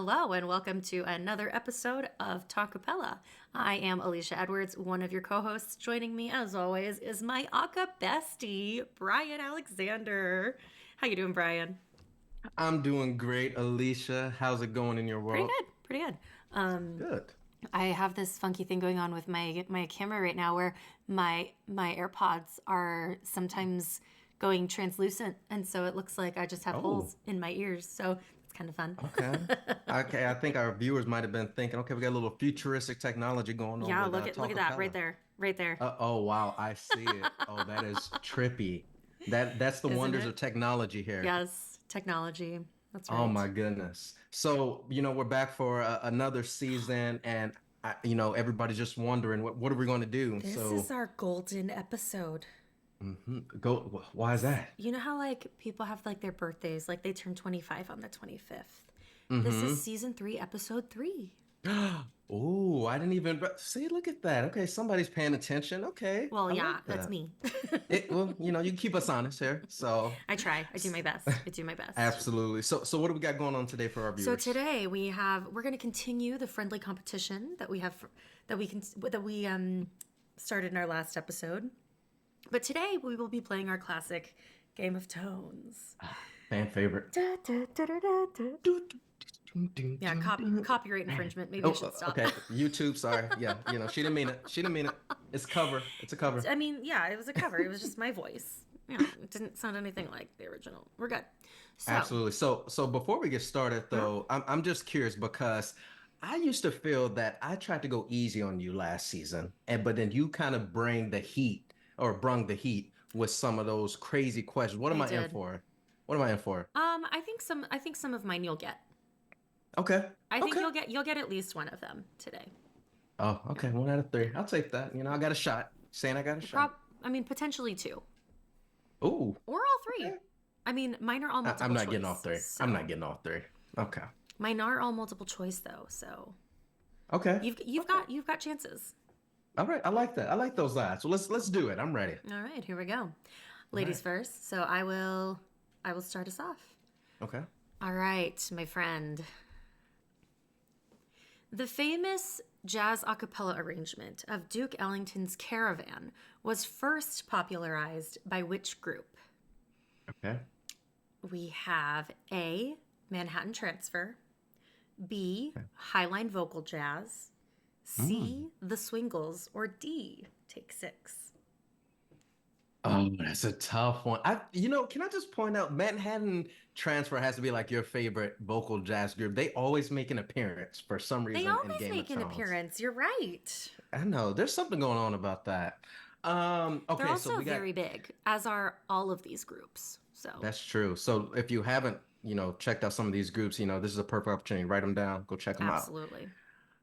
Hello, and welcome to another episode of Talkappella. I am Elicia Edwards, one of your co-hosts. Joining me, as always, is my Aka bestie, Brian Alexander. How you doing, Brian? I'm doing great, Alicia. How's it going in your Pretty world? good, pretty good. Um, Good. I have this funky thing going on with my camera right now, where my AirPods are sometimes going translucent, and so it looks like I just have Oh, holes in my ears. So it's kind of fun. okay. Okay, I think our viewers might have been thinking, okay, we got a little futuristic technology going on Yeah, with look at that right Talkappella. there, right there. Oh wow, I see it. Oh, that is trippy. That's the Isn't wonders of it? technology here. Yes, technology. That's Oh right. my goodness. So, we're back for another season and everybody's just wondering what are we going to do? This is So, our golden episode. go. Why is that? You know how like people have like their birthdays, like they turn 25 on the 25th. This is Mm-hmm. season 3, episode 3. Oh, I didn't even see. Look at that. Okay, somebody's paying attention. Okay, Well, I yeah, like that's that. me. Well, you can keep us honest here. So, I try. I do my best. I do my best. absolutely. So what do we got going on today for our So viewers? today we're going to continue the friendly competition that we have that we started in our last episode. But today we will be playing our classic Game of Tones. Fan favorite. Da, da, da, da, da, da. Do, do, do, do, Yeah, do, do. copyright infringement. Maybe I Oh, should stop. okay. YouTube, sorry. Yeah, she didn't mean it. She didn't mean it. It's cover. It's a cover. I mean, yeah, it was a cover. It was just my voice. You know, it didn't sound anything like the original. We're good. So, Absolutely. So before we get started huh? though, I'm just curious because I used to feel that I tried to go easy on you last season, and but then you kind of bring the heat or brung the heat with some of those crazy questions. What am I I in did. for? What am I in for? I think some of mine you'll get. Okay. I think Okay. you'll get at least one of them today. Oh, okay. 1 out of 3. I'll take that. I got a shot. Saying I got a shot. I mean, potentially two Ooh. or all three. Okay. I mean, mine are all I'm multiple not getting all choice. three. I'm not So getting all three. Okay. mine are all multiple choice though. So Okay. you've Okay. got chances. All right. I like that. I like those odds. So let's do it. I'm ready. All right, here we go. All Ladies right. first. So I will start us off. Okay. All right, my friend. The famous jazz a cappella arrangement of Duke Ellington's Caravan was first popularized by which group? Okay. We have A, Manhattan Transfer, B, Highline Vocal Jazz, Mm. C, The Swingles, or D, Take Six. Oh, that's a tough one. Can I just point out Manhattan Transfer has to be like your favorite vocal jazz group. They always make an appearance for some They reason in always Game of make an Thrones. appearance. You're right. I know there's something going on about that. They're Okay, so also we got very big, as are all of these groups. So, that's true. So if you haven't, checked out some of these groups, this is a perfect opportunity. Write them down, go check them out. absolutely.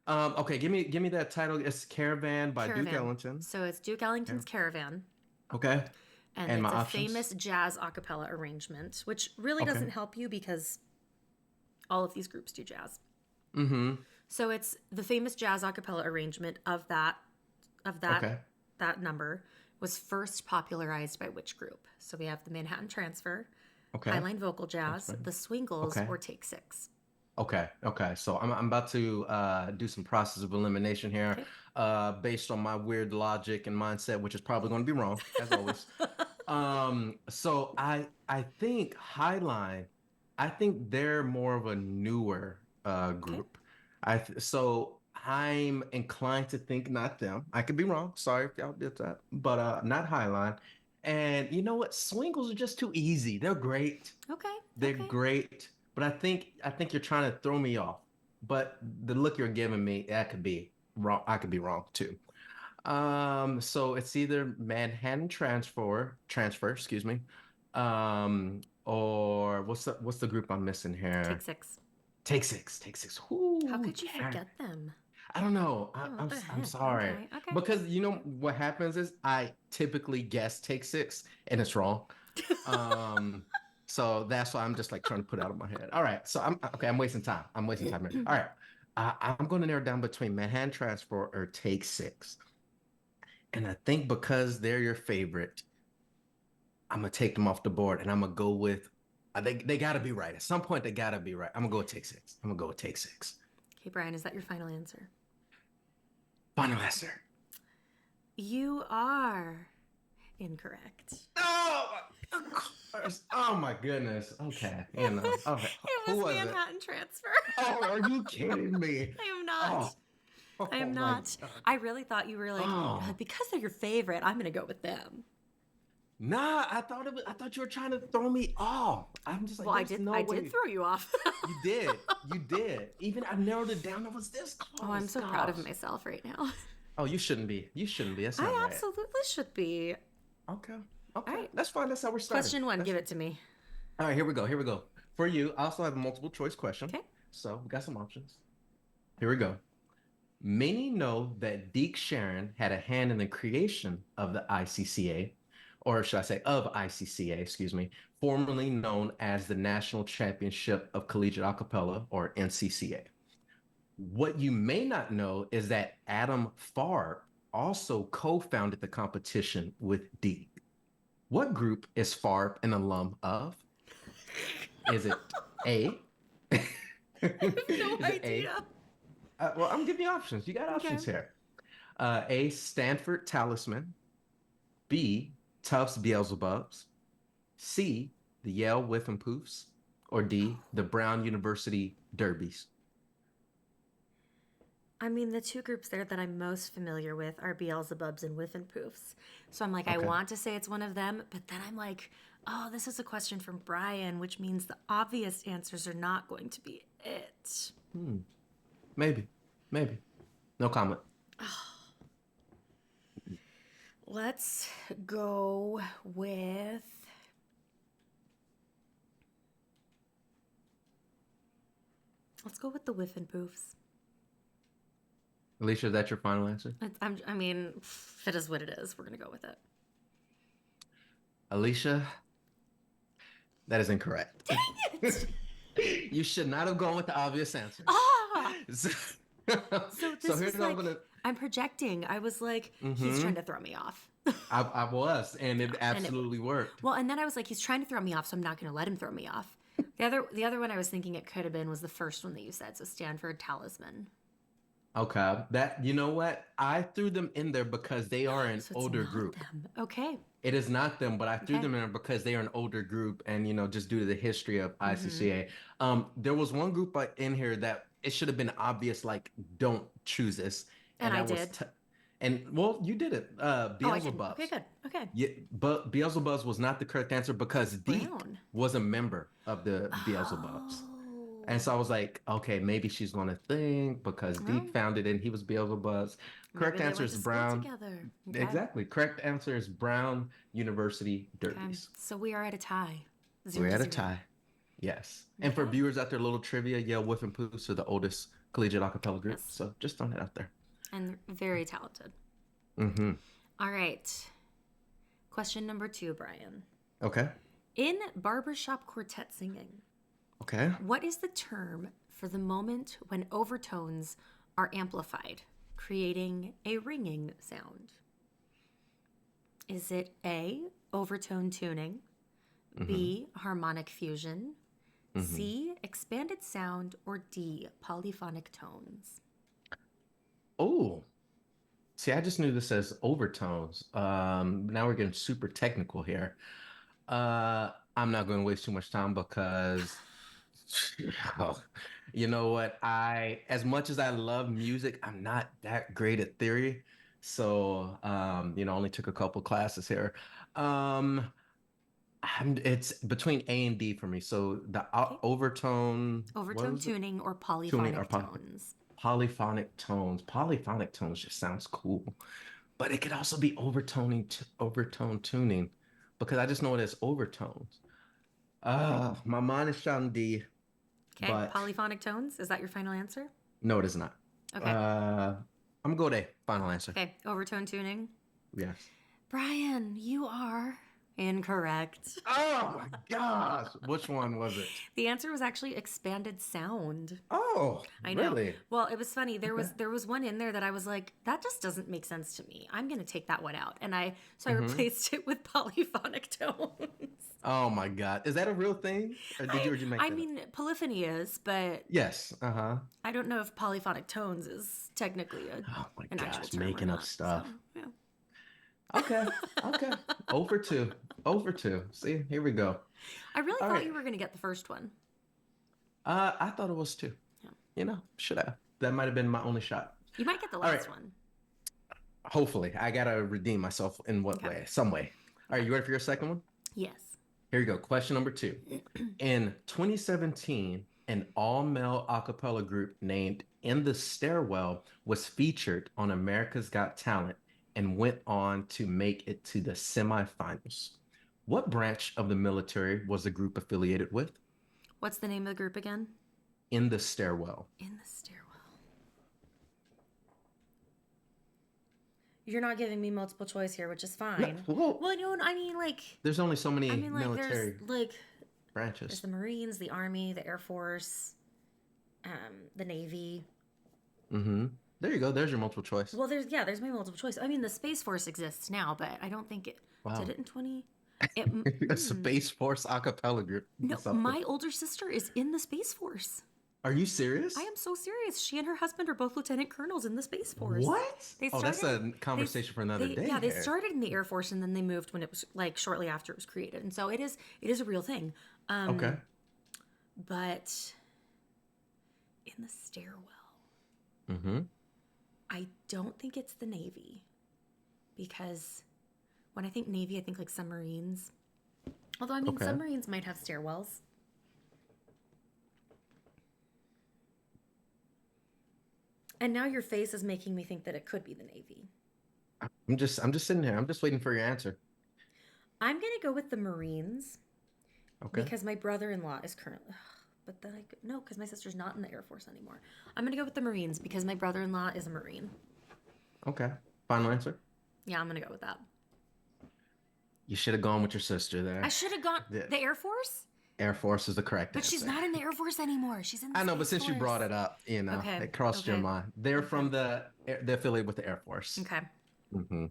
Okay, give me that title. It's Caravan by Duke Caravan. Ellington. So it's Duke Ellington's Yeah. Caravan. Okay, And and my it's a options. famous jazz a cappella arrangement, which really doesn't Okay. help you because all of these groups do jazz. Mm-hmm. So it's the famous jazz a cappella arrangement of that Okay. that number was first popularized by which group? So we have the Manhattan Transfer, Okay. Highline Vocal Jazz, Transfer. the Swingles, Okay. or Take Six. Okay, okay. So I'm about to do some process of elimination here, Okay. based on my weird logic and mindset, which is probably going to be wrong, as always. So I think Highline, I think they're more of a newer Okay. group. So I'm inclined to think not them. I could be wrong. Sorry if y'all did that, but not Highline. And you know what? Swingles are just too easy. They're great. Okay. They're Okay. great, but I think you're trying to throw me off. But the look you're giving me, that could be wrong. I could be wrong too. So it's either transfer, excuse me. Or what's the group I'm missing Take here? Six. Take six, take six. How Ooh, could you yeah. forget them? I don't know. Oh, what I'm the I'm heck? sorry Okay. Okay. because what happens is I typically guess take six and it's wrong. Um, so that's why I'm just like trying to put it out of my head. All right, so I'm okay. I'm wasting time. I'm wasting time here. All right, I'm going to narrow down between Manhattan Transfer or Take Six, and I think because they're your favorite, I'm gonna take them off the board, and I'm gonna go with They gotta be right. At some point, they gotta be right. I'm gonna go with take six. I'm gonna go with take six. Okay, Brian, is that your final answer? Final answer. You are incorrect. Oh, of course. Oh my goodness. Okay. You know. Okay. It Who was was it? Manhattan Transfer. Oh, are you kidding me? I am not. Oh, I am oh my not. God. I really thought you were like, Oh. because they're your favorite, I'm gonna go with them. Nah, I thought you were trying to throw me off. I'm just like, Well, there's no I did way. throw you off. You did. You did. Even I narrowed it down. It was this Oh, I'm close. so proud of Gosh. myself right now. Oh, you shouldn't be. You shouldn't be. That's not I right. absolutely should be. Okay. All Okay. right. That's fine. That's how we're starting. Question one, give it to me. All right, here we go. Here we go. For you, I also have a multiple choice question. Okay. So we got some options. Here we go. Many know that Deke Sharon had a hand in the creation of the ICCA, or should I say of ICCA, excuse me, formerly known as the National Championship of Collegiate Acapella, or NCCA. What you may not know is that Adam Farb also co-founded the competition with Deke. What group is Farb an alum of? Is it A? I have no Is it A? idea. Well, I'm giving you options. You got options Okay. here. A, Stanford Talisman. B, Tufts Beelzebubs. C, the Yale Whiffenpoofs. Or D, the Brown University Derbies. I mean, the two groups there that I'm most familiar with are Beelzebubs and Whiffenpoofs. So I'm like, I Okay. want to say it's one of them, but then I'm like, oh, this is a question from Brian, which means the obvious answers are not going to be it. Hmm. Maybe. Maybe. No comment. Let's go with. Let's go with the Whiffenpoofs. Elicia, is that your final answer? I mean, it is what it is. We're gonna go with it. Elicia, that is incorrect. Dang it! You should not have gone with the obvious answer. Ah! So, So this here's is what like, I'm gonna. I'm projecting. I was like, he's trying to throw me off. I was, and it And it, absolutely worked. well, and then I was like, he's trying to throw me off, so I'm not going to let him throw me off. The other one I was thinking it could have been was the first one that you said, so Stanford Talisman. Okay, that you know what? I threw them in there because they are an So it's older not group. them. Okay. It is not them, but I threw Okay. them in there because they are an older group, and just due to the history of Mm-hmm. ICCA. There was one group in here that it should have been obvious, like don't choose this, And and I that was, did. and well, you did it. Oh, I didn't. Beelzebubs. Okay, good. Okay. Yeah, but Beelzebubs was not the correct answer because Deke Brown. was a member of the Beelzebubs. And so I Oh. was like, okay, maybe she's going to think because Well, Deke founded it and he was Beelzebub's. maybe Correct they answer went is to school Brown. together. Okay. Exactly. Correct answer is Brown University Okay. Derbies. So we are at a tie. We're 0 to at a 0. tie. Yes. And for Okay. viewers out there, little trivia, Yale Whiff and Poofs are the oldest collegiate a cappella group. Yes. So just throwing it out there. And very talented. Mm-hmm. All right. Question number 2, Brian. Okay. In barbershop quartet singing, Okay. what is the term for the moment when overtones are amplified, creating a ringing sound? Is it A, overtone tuning, B, harmonic fusion, C, expanded sound, or D, polyphonic tones? Oh, see, I just knew this as overtones. Now we're getting super technical here. I'm not going to waste too much time because, oh, you know what? As much as I love music, I'm not that great at theory. So, only took a couple classes here. Um, it's between A and D for me. So the Okay. overtone, what Overtone was it? tuning or Tuning or polyphonic tones? polyphonic tones. Polyphonic tones just sounds cool, but it could also be overtone tuning because I just know it as overtones. My mind is shouting D, Okay, but polyphonic tones. Is that your final answer? no, it is not. Okay. I'm gonna go with A. Final answer. Okay, overtone tuning. Yes. Brian, you are Incorrect. Oh my gosh. Which one was it? The answer was actually expanded sound. Oh, I know. really? Well, it was funny. There Okay. was one in there that I was like, that just doesn't make sense to me. I'm gonna take that one out, and I Hmm. replaced it with polyphonic tones. Oh my God. Is that a real thing? Or did you make I that up? mean, polyphony is, but Yes. Uh-huh. I don't know if polyphonic tones is technically Oh my an actual gosh, term or making up not. So stuff. yeah. Okay. Okay. Over two. Over two. See, here we go. I really All thought right. you were gonna get the first one. I thought it was two. Yeah. Should have. That might have been my only shot. You might get the All right. last one. Hopefully, I gotta redeem myself in what Okay. way? Some way. All right, Okay. you ready for your second one? Yes. Here you go. Question number two. In 2017, an all-male a cappella group named In the Stairwell was featured on America's Got Talent and went on to make it to the semifinals. What branch of the military was the group affiliated with? What's the name of the group again? In the Stairwell. In the stairwell. You're not giving me multiple choice here, which is fine. Well, Well, you know, I mean, like, there's only so many there's military there's branches. the Marines, the Army, the Air Force, the Navy. Mm-hmm. There you go. There's your multiple choice. Well, there's my multiple choice. I mean, the Space Force exists now, but I don't think it Wow. did it in 20. It, A Space Force a cappella group. no, Something. my older sister is in the Space Force. Are you serious? I am so serious. She and her husband are both lieutenant colonels in the Space Force. What? They Oh, that's started- a conversation for another day. Yeah, they here. started in the Air Force and then they moved when it was like shortly after it was created, and so it is a real thing. Okay. But in the stairwell, Mm-hmm. I don't think it's the Navy, because when I think Navy, I think like submarines. Although I mean, Okay. submarines might have stairwells. And now your face is making me think that it could be the Navy. I'm just sitting here. I'm just waiting for your answer. I'm gonna go with the Marines Okay. because my brother-in-law is currently. But then no, because my sister's not in the Air Force anymore. I'm gonna go with the Marines because my brother-in-law is a Marine. Okay. Final answer. Yeah, I'm gonna go with that. You should have gone with your sister there. I should have gone Yeah. the Air Force, Air Force is the correct but answer. she's not in the Air Force anymore. She's in the I know, but Space since you Force. brought it up, Okay, it crossed your okay. mind. They're from they're affiliated with the Air Force. Okay. Mm-hmm.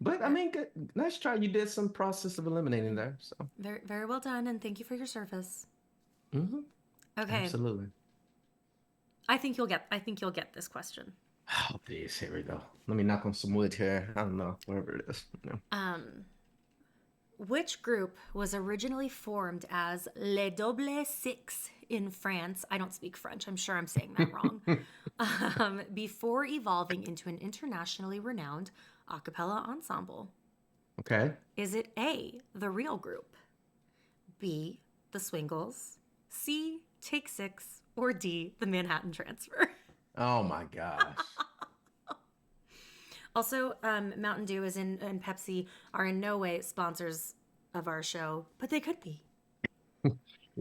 But I mean, good, nice try. You did some process of eliminating there. So. Very, very well done, and thank you for your service. Mm-hmm. Okay. Absolutely. I think you'll get this question. Oh, please. Here we go. Let me knock on some wood here. I don't know, wherever it is. Which group was originally formed as Les Double Six in France? I don't speak French. I'm sure I'm saying that wrong. Before evolving into an internationally renowned a cappella ensemble. Okay. Is it A, the Real Group, B, the Swingles, C, Take Six, or D, the Manhattan Transfer? Oh my gosh. Also, Mountain Dew and Pepsi are in no way sponsors of our show, but they could be.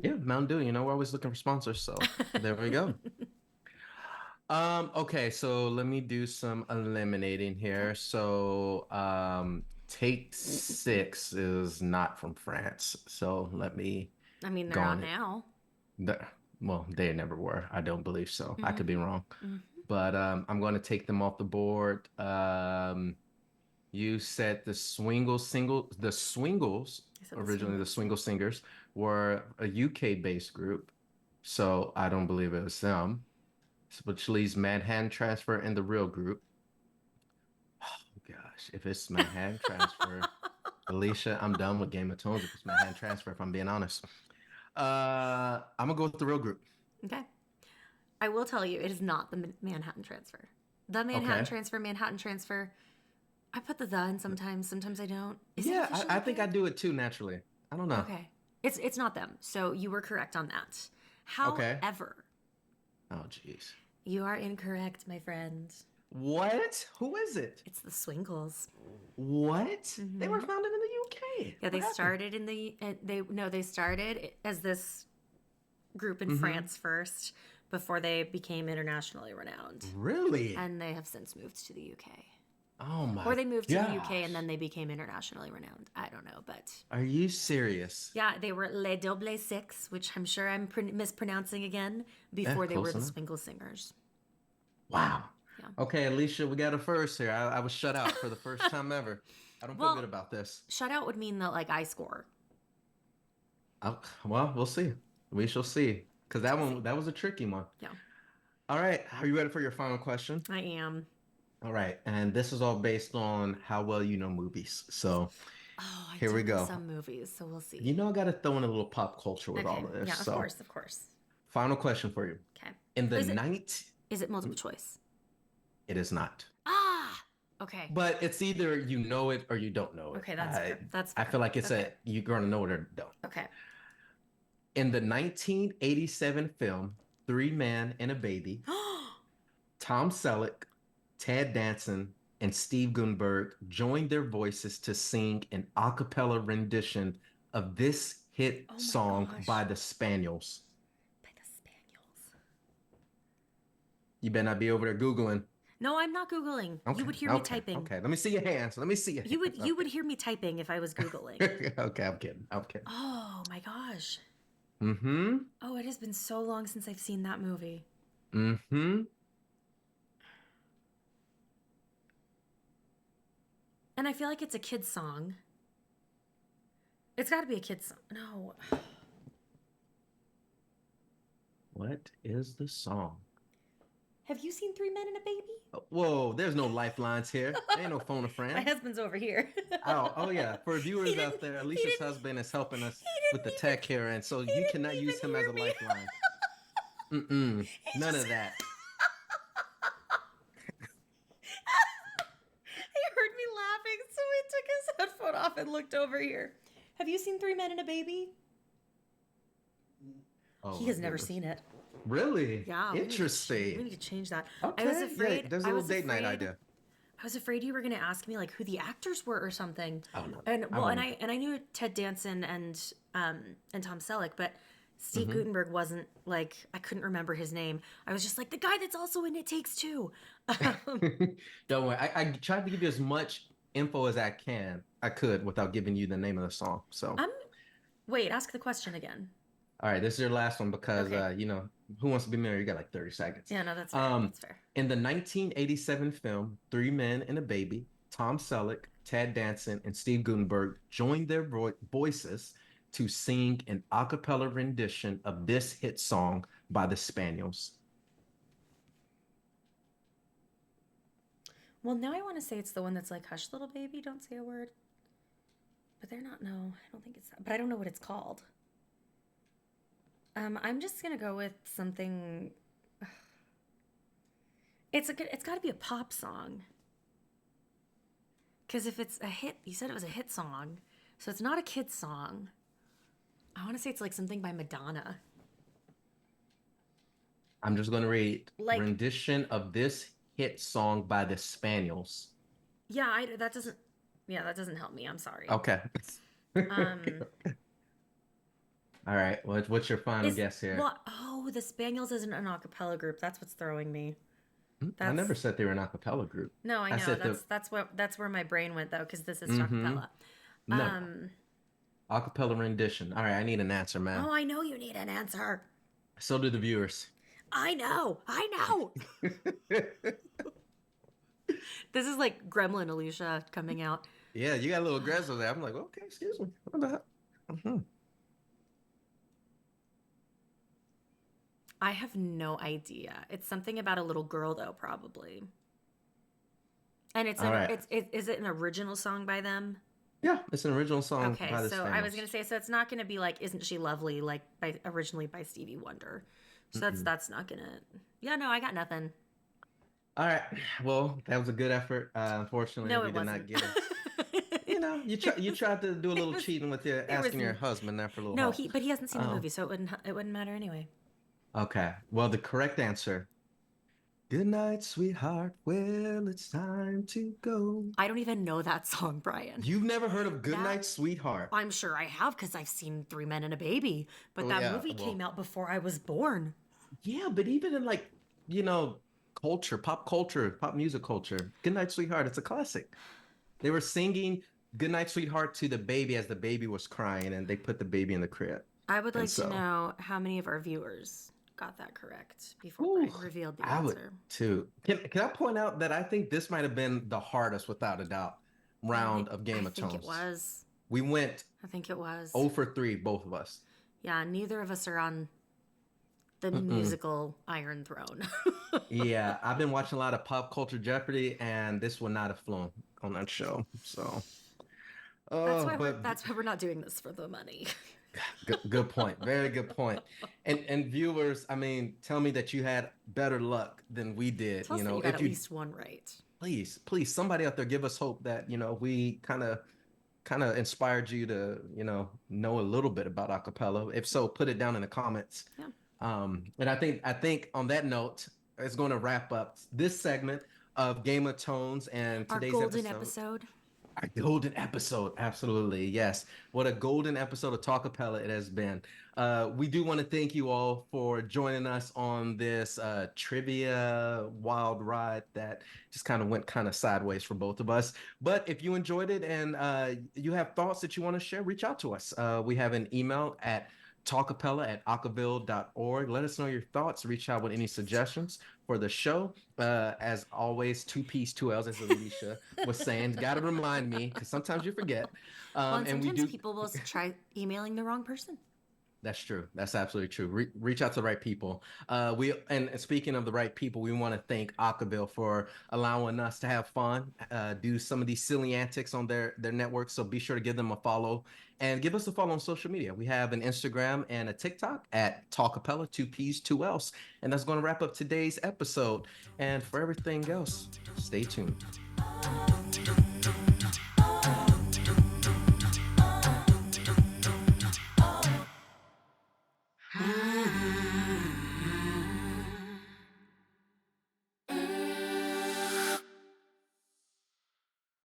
Yeah, Mountain Dew. We're always looking for sponsors, so there we go. Okay, so let me do some eliminating here. So, Take Six is not from France, so let me I mean, they're go not on it. now. Well, they never were. I don't believe so. I could be wrong, Mhm. but I'm going to take them off the board. You said the Swingles, I said the originally the Swingles. Swingle Singers were a UK-based group, so I don't believe it was them. Which leaves Manhattan Transfer and the Real Group. Oh gosh, if it's Manhattan Transfer, Elicia, I'm done with Game of Thrones if it's Manhattan Transfer, if I'm being honest. I'm gonna go with the Real Group. Okay. I will tell you, it is not the Manhattan Transfer. The Manhattan Okay. Transfer, Manhattan Transfer. I put the in sometimes. Sometimes I don't. Is it Yeah, officially I think there? I do it too naturally. I don't know. Okay. It's not them. So you were correct on that. Okay. However, Oh jeez. you are incorrect, my friend. What? Who is it? It's the Swingles. What? They were founded in the UK. Yeah, they What happened? started in they started as this group in France first before they became internationally renowned. Really? And they have since moved to the UK. Oh Or my they moved to the UK and gosh. then they became internationally renowned. I don't know, but Are you serious? yeah, they were Les Double Six, which I'm sure I'm mispronouncing again, before they were Close the enough. Swingle Singers. Wow. Yeah. Okay, Alicia, we got a first here. I was shut out for the first time ever. I don't feel good Well, about this. shutout would mean that like I score. Well, we'll see. We shall see. Because We that shall see. one, that was a tricky one. Yeah, All right. Are you ready for your final question? I am. All right. And this is all based on how well you know movies. So Oh, I here do we know go. some movies, so we'll see. You know, I got to throw in a little pop culture with Okay. all of this. Yeah, of So, course, of course. final question for you. Okay. In the Is it night, is it multiple choice? it is not. Ah. Okay. But it's either you know it or you don't know it. Okay, that's fair. That's I fair. feel like it's Okay. you're going to know it or don't. Okay. In the 1987 film Three Men and a Baby, Tom Selleck, Ted Danson, and Steve Guttenberg joined their voices to sing an a cappella rendition of this hit Oh my song gosh. by the Spaniels. By the Spaniels. You better not be over there Googling. No, I'm not Googling. Okay, You would hear me okay, typing. okay. Let me see your hands. Let me see your hands. You would hear me typing if I was Googling. Okay, I'm kidding. I'm kidding. Oh my gosh. Mm-hmm. Oh, it has been so long since I've seen that movie. Mm-hmm. And I feel like it's a kid's song. It's got to be a kid's song. No. What is the song? Have you seen Three Men and a Baby? Whoa, there's no lifelines here. There ain't no phone a My friend. husband's over here. Oh yeah. For viewers He out didn't- there, he Alicia's didn't- husband is helping us he with the didn't tech here, and so he you didn't cannot even use him as hear a me. lifeline. Mm-mm. He None just- of that. He heard me laughing, so he took his headphone off and looked over here. Have you seen Three Men and a Baby? Oh, He has my never goodness. seen it. Really? Yeah. Interesting. We need to change that. Okay. I was afraid. Yeah, there's a I little was date night afraid- idea. I was afraid you were going to ask me like who the actors were or something. Oh no. And I well, and won't. I knew Ted Danson and Tom Selleck, but Steve Mhm. Guttenberg wasn't like I couldn't remember his name. I was just like the guy that's also in It Takes Two. Don't worry. I tried to give you as much info as I could without giving you the name of the song. So Wait, ask the question again. all right, this is your last one because Okay. you know, Who Wants to Be Married? You got like 30 seconds. Yeah, no, that's fair. That's fair. In the 1987 film Three Men and a Baby, Tom Selleck, Ted Danson, and Steve Guttenberg joined their voices to sing an a cappella rendition of this hit song by the Spaniels. Well, now I want to say it's the one that's like "Hush, little baby, don't say a word." But they're not. No, I don't think it's that. But I don't know what it's called. I'm just gonna go with something. It's got to be a pop song. Because if it's a hit, you said it was a hit song, so it's not a kid's song. I want to say it's like something by Madonna. I'm just going to read Like- rendition of this hit song by the Spaniels. Yeah, that doesn't. Yeah, that doesn't help me. I'm sorry. Okay. Um, All right. What's your final is- guess here? Well, oh, the Spaniels isn't an a cappella group. That's what's throwing me. I that's- never said they were an a cappella group. No, I I know. said That's where my brain went though, because this is Mhm. Talkappella. No. A cappella rendition. All right, I need an answer, man. Oh, I know you need an answer. So do the viewers. I know. This is like Gremlin Alicia coming out. Yeah, you got a little aggressive there. I'm like, okay, excuse me. What about? Mhm. I have no idea. It's something about a little girl though, probably. And it's All right. is it an original song by them? Yeah, it's an original song Okay, by the so I was Spaniels. gonna say, so it's not gonna be like "Isn't She Lovely" like originally by Stevie Wonder. So that's not gonna. Yeah, no, I got nothing. All right. Well, that was a good effort. Unfortunately, No, we it did wasn't. not get it. You know, you tried to do a little was- cheating with your was- asking your husband there for a little No, help. he hasn't seen the Oh. movie, so it wouldn't matter anyway. Okay. Well, the correct answer. Good night, sweetheart. Well, it's time to go. I don't even know that song, Brian. You've never heard of Good That- Night, Sweetheart? I'm sure I have because I've seen Three Men and a Baby, but Oh, that yeah, movie well- came out before I was born. Yeah, but even in like, you know, culture, pop music culture. Good Night, Sweetheart. It's a classic. They were singing Good Night, Sweetheart to the baby as the baby was crying, and they put the baby in the crib. I would And like to so, know how many of our viewers got that correct before whew, Brian revealed the I would answer. too. Can I point out that I think this might have been the hardest, without a doubt, round of I Game of think it Tones. was. We went I think it was. 0 for 3, both of us. Yeah, neither of us are on the Mm-mm. musical Iron Throne. Yeah, I've been watching a lot of Pop Culture Jeopardy, and this would not have flown on that show. So, oh, but That's why we're not doing this for the money. good point. Very good point. And viewers, I mean, tell me that you had better luck than we did. Tell us that you got If at you least one right. please, somebody out there give us hope that, we kind of inspired you to, know a little bit about acapella. If so, put it down in the comments. Yeah. And I think on that note, it's going to wrap up this segment of Game of Tones and Our today's golden episode. episode. A golden episode, absolutely, yes. What a golden episode of Talkappella it has been. We do want to thank you all for joining us on this trivia wild ride that just kind of went kind of sideways for both of us. But if you enjoyed it and you have thoughts that you want to share, reach out to us. We have an email at talkappella@acaville.org. Let us know your thoughts. Reach out with any suggestions for the show. As always, two P's, two L's, as Elicia was saying. Got to remind me because sometimes you forget. Well, and And we sometimes do. people will try emailing the wrong person. That's true. That's absolutely true. Reach out to the right people. And speaking of the right people, we want to thank Acaville for allowing us to have fun, do some of these silly antics on their network. So be sure to give them a follow and give us a follow on social media. We have an Instagram and a TikTok at Talkappella, two P's, two L's. And that's going to wrap up today's episode. And for everything else, stay tuned.